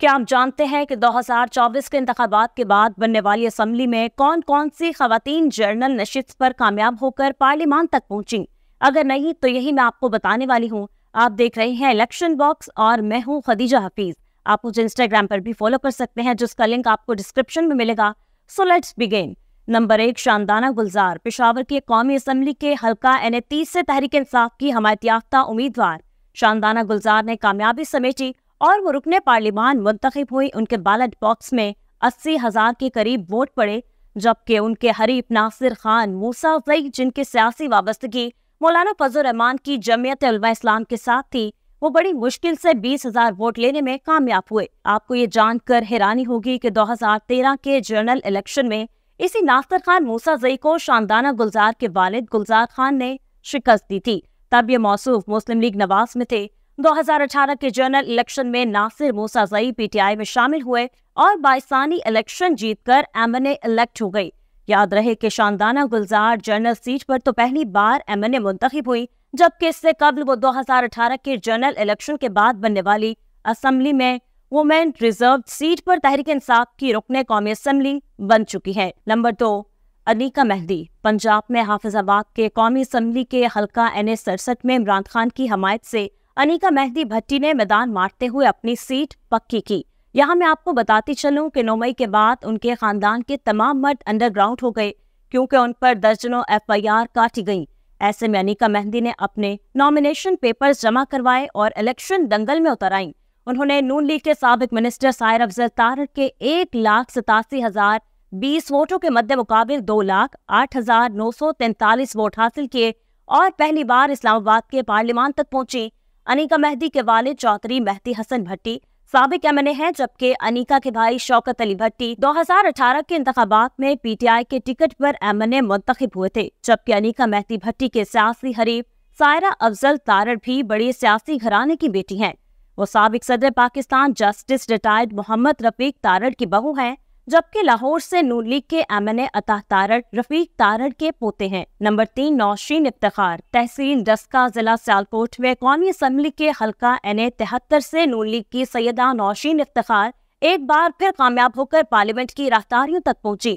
کیا آپ جانتے ہیں کہ 2024 کے انتخابات کے بعد بننے والی اسمبلی میں کون کون سی خواتین جنرل نشست پر کامیاب ہو کر پارلیمان تک پہنچیں؟ اگر نہیں تو یہی میں آپ کو بتانے والی ہوں۔ آپ دیکھ رہے ہیں الیکشن باکس اور میں ہوں خدیجہ حفیظ۔ آپ مجھے انسٹاگرام پر بھی فالو کر سکتے ہیں جس کا لنک آپ کو ڈسکرپشن میں ملے گا۔ So let's begin. Number 1، Shandana Gulzar, Peshawar کی قومی اسمبلی کے حلقہ N30 سے تحریک انصاف کی حمایت یافتہ امیدوار۔ شاندانہ گلزار نے کامیابی سمیٹی اور وہ رکن پارلیمان منتخب ہوئی۔ ان کے بیلٹ باکس میں 80,000 کے قریب ووٹ پڑے، جبکہ ان کے حریف ناصر خان موسیٰ، جن کی سیاسی وابستگی مولانا فضل الرحمان کی جمعیت علماء اسلام کے ساتھ تھی، وہ بڑی مشکل سے 20,000 ووٹ لینے میں کامیاب ہوئے۔ آپ کو یہ جان کر حیرانی ہوگی کہ 2013 کے جنرل الیکشن میں اسی ناصر خان موسیٰ کو شاندانہ گلزار کے والد گلزار خان نے شکست دی تھی۔ تب یہ موصوف مسلم لیگ نواز میں تھے۔ 2018 کے جنرل الیکشن میں ناصر موسیٰ PTI میں شامل ہوئے اور باعثانی الیکشن جیت کر MNA الیکٹ ہو گئی۔ یاد رہے کہ شاندانہ گلزار جنرل سیٹ پر تو پہلی بار MNA منتخب ہوئی، جبکہ اس سے قبل وہ 2018 کے جنرل الیکشن کے بعد بننے والی اسمبلی میں وومن ریزروڈ سیٹ پر تحریک انصاف کی رکن قومی اسمبلی بن چکی ہے۔ نمبر 2، انیکا مہدی، پنجاب میں حافظ آباد کے قومی اسمبلی کے حلقہ N67 میں عمران خان کی حمایت سے انیکا مہدی بھٹی نے میدان مارتے ہوئے اپنی سیٹ پکی کی۔ یہاں میں آپ کو بتاتی چلوں کہ 9 مئی کے بعد ان کے خاندان کے تمام مرد انڈر گراؤنڈ ہو گئے، کیونکہ ان پر درجنوں FIR کاٹی گئیں۔ ایسے میں انیکا مہدی نے اپنے نامینیشن پیپرز جمع کروائے اور الیکشن دنگل میں اتر آئیں۔ انہوں نے نون لیگ کے سابق منسٹر سائر افضل تارڑ کے 1,87,020 ووٹوں کے مد مقابل 2,08,943 ووٹ حاصل کیے اور پہلی بار اسلام آباد کے پارلیمان تک پہنچی۔ انیکا مہدی کے والد چودھری مہدی حسن بھٹی سابق MNA ہیں، جبکہ انیکا کے بھائی شوکت علی بھٹی 2018 کے انتخابات میں PTI کے ٹکٹ پر MNA منتخب ہوئے تھے، جبکہ انیکا مہدی بھٹی کے سیاسی حریف سائرہ افضل تارڑ بھی بڑی سیاسی گھرانے کی بیٹی ہیں۔ وہ سابق صدر پاکستان جسٹس ریٹائرڈ محمد رفیق تارڑ کی بہو ہیں، جبکہ لاہور سے نون لیگ کے MNA عطا تارڑ رفیق تارڑ کے پوتے ہیں۔ نمبر 3، نوشین افتخار، تحصیل ڈسکہ، ضلع سیالکوٹ میں قومی اسمبلی کے حلقہ N73 سے نون لیگ کی سیدہ نوشین افتخار ایک بار پھر کامیاب ہو کر پارلیمنٹ کی راہداریوں تک پہنچی۔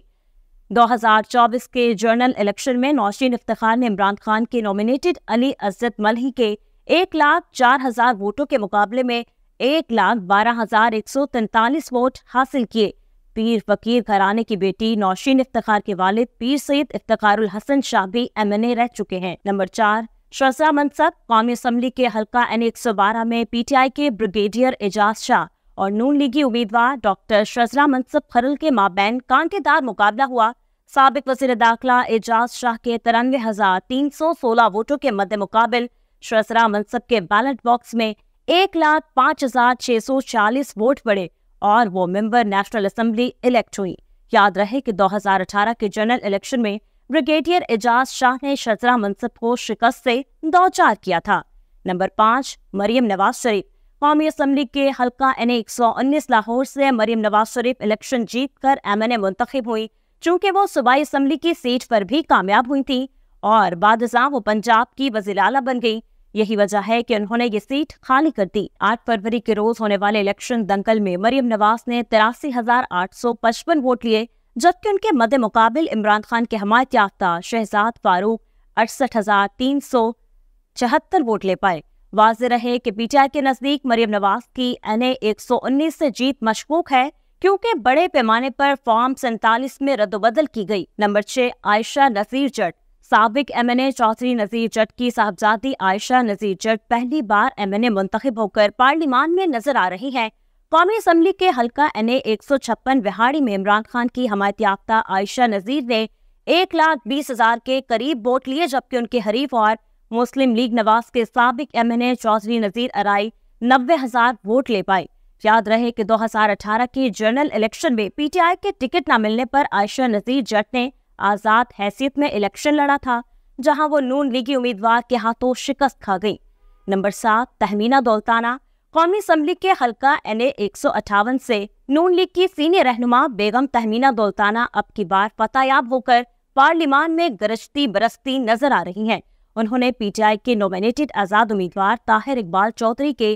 2024 کے جنرل الیکشن میں نوشین افتخار نے عمران خان کے نومینیٹڈ علی عزت ملہی کے 1,04,000 ووٹوں کے مقابلے میں 1,12,143 ووٹ حاصل کیے۔ پیر فقیر گھرانے کی بیٹی نوشین افتخار کے والد پیر سید افتخار الحسن شاہ بھی MNA رہ چکے ہیں۔ نمبر 4، شزرہ منصب، قومی اسمبلی کے حلقہ N112 میں PTI کے بریگیڈیئر اعجاز شاہ اور نون لیگی امیدوار ڈاکٹر شزرہ منصب خرل کے مابین کانٹے دار مقابلہ ہوا۔ سابق وزیر داخلہ اعجاز شاہ کے 93,316 ووٹوں کے مد مقابل شزرہ منصب کے بیلٹ باکس میں 1,05,640 ووٹ پڑے اور وہ ممبر نیشنل اسمبلی الیکٹ ہوئی۔ یاد رہے کہ 2018 کے جنرل الیکشن میں بریگیڈیئر اعجاز شاہ نے شزرہ منصب کو شکست سے دوچار کیا تھا۔ نمبر 5، مریم نواز شریف، قومی اسمبلی کے حلقہ N119 لاہور سے مریم نواز شریف الیکشن جیت کر MNA منتخب ہوئی، چونکہ وہ صوبائی اسمبلی کی سیٹ پر بھی کامیاب ہوئی تھیں اور بعد ازاں وہ پنجاب کی وزیر اعلیٰ بن گئی۔ یہی وجہ ہے کہ انہوں نے یہ سیٹ خالی کر دی۔ 8 فروری کے روز ہونے والے الیکشن دنگل میں مریم نواز نے 83,855 ووٹ لیے، جبکہ ان کے مد مقابل عمران خان کے حمایت یافتہ شہزاد فاروق 68,374 ووٹ لے پائے۔ واضح رہے کہ PTI کے نزدیک مریم نواز کی N119 سے جیت مشکوک ہے، کیونکہ بڑے پیمانے پر فارم 47 میں رد و بدل کی گئی۔ نمبر 6، عائشہ نذیر جٹ، سابق MNA چودھری نذیر جٹ کی صاحبزادی عائشہ نذیر جٹ پہلی بار MNA منتخب ہو کر پارلیمان میں نظر آ رہی ہیں۔ قومی اسمبلی کے حلقہ N156 وہاڑی میں عمران خان کی حمایت یافتہ عائشہ نذیر نے 1,20,000 کے قریب ووٹ لیے، جبکہ ان کے حریف اور مسلم لیگ نواز کے سابق MNA چودھری نذیر ارائی 90,000 ووٹ لے پائے۔ یاد رہے کہ 2018 کے جنرل الیکشن میں PTI کے ٹکٹ نہ ملنے پر عائشہ نذیر جٹ نے آزاد حیثیت میں الیکشن لڑا تھا، جہاں وہ نون لیگی امیدوار کے ہاتھوں شکست کھا گئی۔ نمبر 7، تہمینہ دولتانہ، قومی اسمبلی کے حلقہ N158 سے نون لیگ کی سینئر رہنما بیگم تہمینہ دولتانہ اب کی بار فتح یاب ہو کر پارلیمان میں گرجتی برستی نظر آ رہی ہیں۔ انہوں نے PTI کے نومینیٹڈ آزاد امیدوار طاہر اقبال چودھری کے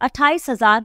28,000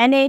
NA